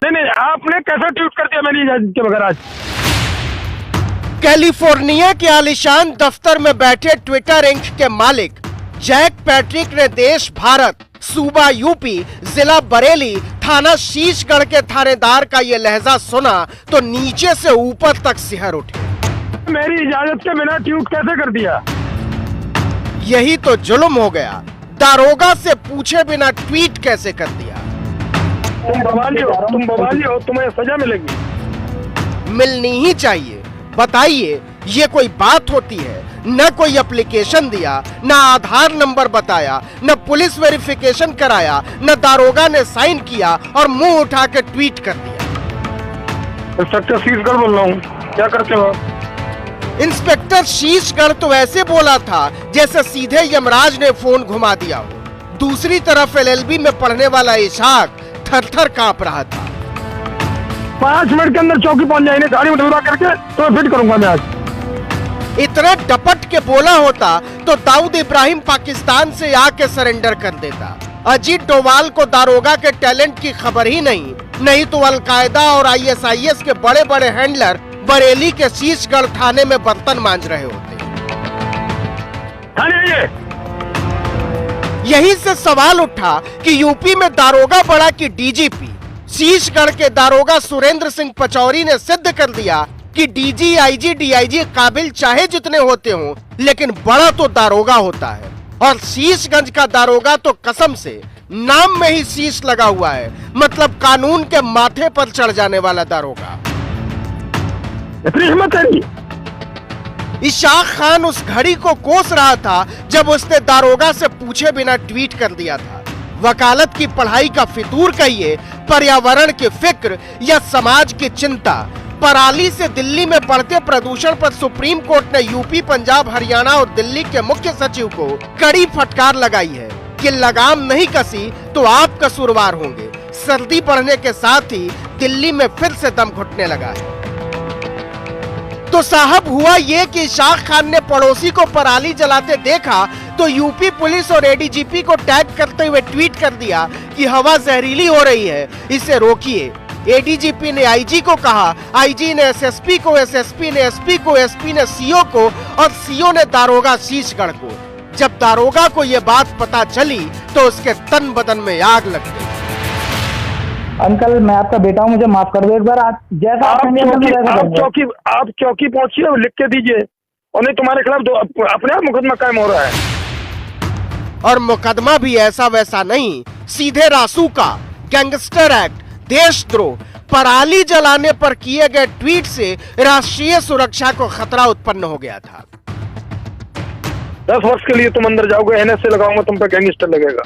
नहीं, आपने कैसे ट्वीट कर दिया मेरी इजाजत के बगैर आज? कैलिफोर्निया के आलीशान दफ्तर में बैठे ट्विटर इंक के मालिक जैक पैट्रिक ने देश भारत, सूबा यूपी, जिला बरेली, थाना शीशगढ़ के थानेदार का ये लहजा सुना तो नीचे से ऊपर तक सिहर उठे। मेरी इजाजत के बिना ट्वीट कैसे कर दिया? यही तो जुल्म हो गया। दारोगा से पूछे बिना ट्वीट कैसे कर दिया? तुम बवाली हो, तुम्हें सजा मिलेगी। मिलनी ही चाहिए। बताइए, ये कोई बात होती है? न कोई एप्लीकेशन दिया, न आधार नंबर बताया, न पुलिस वेरिफिकेशन कराया, न दारोगा ने साइन किया और मुंह उठा के ट्वीट कर दिया। इंस्पेक्टर शीशगढ़ बोल रहा हूँ, क्या करते हो? इंस्पेक्टर शीशगढ़ तो ऐसे बोला था जैसे सीधे यमराज ने फोन घुमा दिया हो। दूसरी तरफ एलएलबी में पढ़ने वाला इशाक थर-थर कांप रहा था। 5 मिनट के अंदर चौकी पहुंच जाएंगे, गाड़ी में ढुला करके तो फिट करूंगा मैं आज। इतना डपट के बोला होता तो दाऊद इब्राहिम पाकिस्तान से आके सरेंडर कर देता। अजीत डोवाल को दारोगा के टैलेंट की खबर ही नहीं तो अलकायदा और आईएसआईएस के बड़े बड़े हैंडलर बरेली के शीशगढ़ थाने में बर्तन मांज रहे होते। यही से सवाल उठा कि यूपी में दारोगा बड़ा कि डीजीपी। शीशगढ़ के दारोगा सुरेंद्र सिंह पचौरी ने सिद्ध कर दिया कि डीजी, आईजी, डीआईजी काबिल चाहे जितने होते हों, लेकिन बड़ा तो दारोगा होता है। और शीशगंज का दारोगा तो कसम से नाम में ही शीश लगा हुआ है, मतलब कानून के माथे पर चढ़ जाने वाला दारोगा। इतनी हिम्मत है? इशाक खान उस घड़ी को कोस रहा था जब उसने दारोगा से पूछे बिना ट्वीट कर दिया था। वकालत की पढ़ाई का फितूर कहिए, पर्यावरण की फिक्र या समाज की चिंता। पराली से दिल्ली में बढ़ते प्रदूषण पर सुप्रीम कोर्ट ने यूपी, पंजाब, हरियाणा और दिल्ली के मुख्य सचिव को कड़ी फटकार लगाई है कि लगाम नहीं कसी तो आप कसूरवार होंगे। सर्दी बढ़ने के साथ ही दिल्ली में फिर से दम घुटने लगा है। तो साहब हुआ ये कि इशाक खान ने पड़ोसी को पराली जलाते देखा तो यूपी पुलिस और एडीजीपी को टैग करते हुए ट्वीट कर दिया कि हवा जहरीली हो रही है, इसे रोकिए। एडीजीपी ने आईजी को कहा, आईजी ने एसएसपी को, एसएसपी ने एसपी को, एसपी ने सीओ को और सीओ ने दारोगा शीशगढ़ को। जब दारोगा को यह बात पता चली तो उसके तन बदन में आग लग गई। अंकल, मैं आपका बेटा हूँ, मुझे माफ कर दो एक बार। जैसा आप चौकी पहुंचिए और लिख के दीजिए, और नहीं तुम्हारे खिलाफ तो अपने आप मुकदमा कायम हो रहा है। और मुकदमा भी ऐसा वैसा नहीं, सीधे रासुका, गैंगस्टर एक्ट, देशद्रोह, पराली जलाने पर किए गए ट्वीट से राष्ट्रीय सुरक्षा को खतरा उत्पन्न हो गया था। 10 वर्ष के लिए तुम अंदर जाओगे, एनएसए लगाऊंगा तुम पे, गैंगस्टर लगेगा।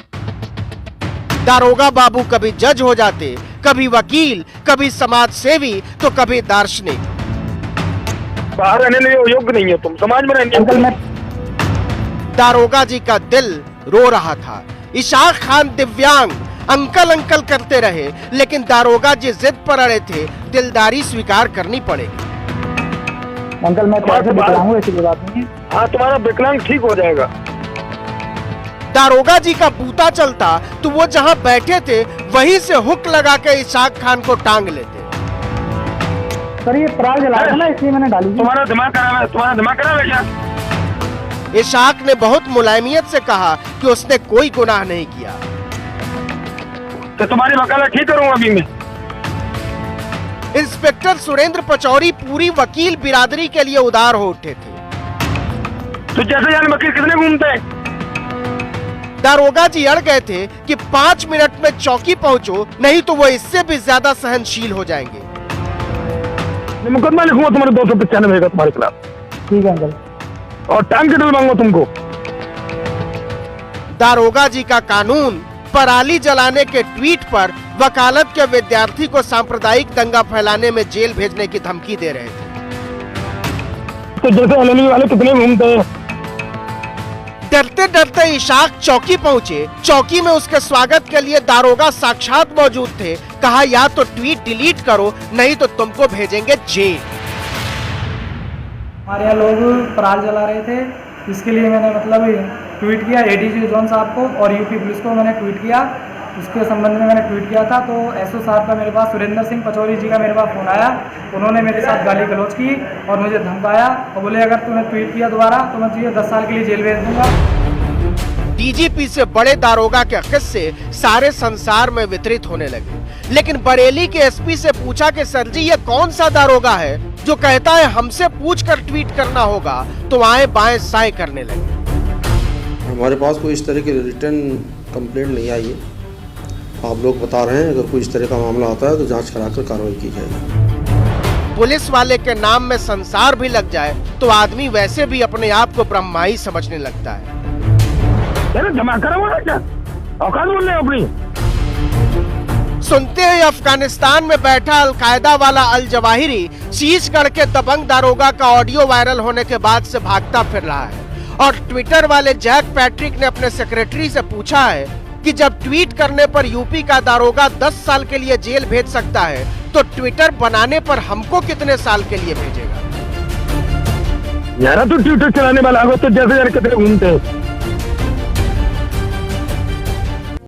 दारोगा बाबू कभी जज हो जाते, कभी वकील, कभी समाज सेवी, तो कभी दार्शनिक। बाहर रहने के योग्य नहीं है तुम, समाज में रहने। दारोगा जी का दिल रो रहा था। इशाक खान दिव्यांग अंकल अंकल करते रहे, लेकिन दारोगा जी जिद पर अड़े थे, दिलदारी स्वीकार करनी पड़ेगी। अंकल, मैं पैसे दिखाऊंगा, ऐसी बात नहीं है। हाँ, तुम्हारा विकलांग ठीक हो जाएगा। दारोगा जी का बूता चलता तो वो जहां बैठे थे वहीं से हुक लगा के इशाक खान को टांग लेते। सर, ये पराल जला रहा है ना, इसलिए मैंने डाली। तुम्हारा दिमाग खराब है क्या? इशाक ने बहुत मुलायमियत से कहा कि उसने कोई गुनाह नहीं किया। तो तुम्हारी वकालत ठीक करूंगा अभी मैं। इंस्पेक्टर सुरेंद्र पचौरी पूरी वकील बिरादरी के लिए उदार हो उठे थे। तो जैसे जाने वकील कितने घूमते हैं? दारोगा जी अड़ गए थे कि 5 मिनट में चौकी पहुंचो, नहीं तो वो इससे भी ज्यादा सहनशील हो जाएंगे। मुकदमा लिखूंगा तुम्हारे 295 का तुम्हारे खिलाफ। ठीक है अंकल। और टांग के डलवाऊंगा तुमको। दारोगा जी का कानून पराली जलाने के ट्वीट पर वकालत के विद्यार्थी को सांप्रदायिक दंगा फैलाने में जेल भेजने की धमकी दे रहे थे। तो जैसे एलएलबी वाले कितने घूमते हैं। डरते डरते इशाक चौकी पहुंचे। चौकी में उसके स्वागत के लिए दारोगा साक्षात मौजूद थे। कहा, या तो ट्वीट डिलीट करो, नहीं तो तुमको भेजेंगे जेल। हमारे यहाँ लोग पराल जला रहे थे, इसके लिए मैंने ट्वीट किया एडीजी जोन साहब को और यूपी पुलिस को मैंने ट्वीट किया उसके संबंध में मैंने ट्वीट किया था। तो एसओ साहब का मेरे पास, सुरेंद्र सिंह पचौरी जी का मेरे पास फ़ोन आया। उन्होंने मेरे साथ गाली गलौज की और मुझे धमकाया और बोले अगर तूने ट्वीट किया दोबारा तो मैं तुझे 10 साल के लिए जेल भेज दूंगा। डीजीपी से बड़े दारोगा के किस्से सारे संसार में वितरित होने लगे, लेकिन बरेली के एसपी से पूछा कि सर जी ये कौन सा दारोगा है जो कहता है हमसे पूछकर ट्वीट करना होगा, तो आए बाएं साएं करने लगे। हमारे पास कोई इस तरह की रिटर्न कंप्लेंट नहीं आई है। आप लोग बता रहे हैं, अगर कोई इस तरह का मामला आता है तो जांच कराकर कार्रवाई की जाएगी। पुलिस वाले के नाम में संसार भी लग जाए तो आदमी वैसे भी अपने आप को ब्रह्माई समझने लगता है। अरे धमाका रहा है क्या? औकात बोल रहे हो अपनी? सुनते हैं अफगानिस्तान में बैठा अलकायदा वाला अल जवाहिरी शीशगढ़ के दबंग दारोगा का ऑडियो वायरल होने के बाद से भागता फिर रहा है, और ट्विटर वाले जैक पैट्रिक ने अपने सेक्रेटरी से पूछा है कि जब ट्वीट करने पर यूपी का दारोगा 10 साल के लिए जेल भेज सकता है तो ट्विटर बनाने पर हमको कितने साल के लिए भेजेगा। यार तू ट्विटर चलाने वाला हो तो जैसे यार कितने घूमते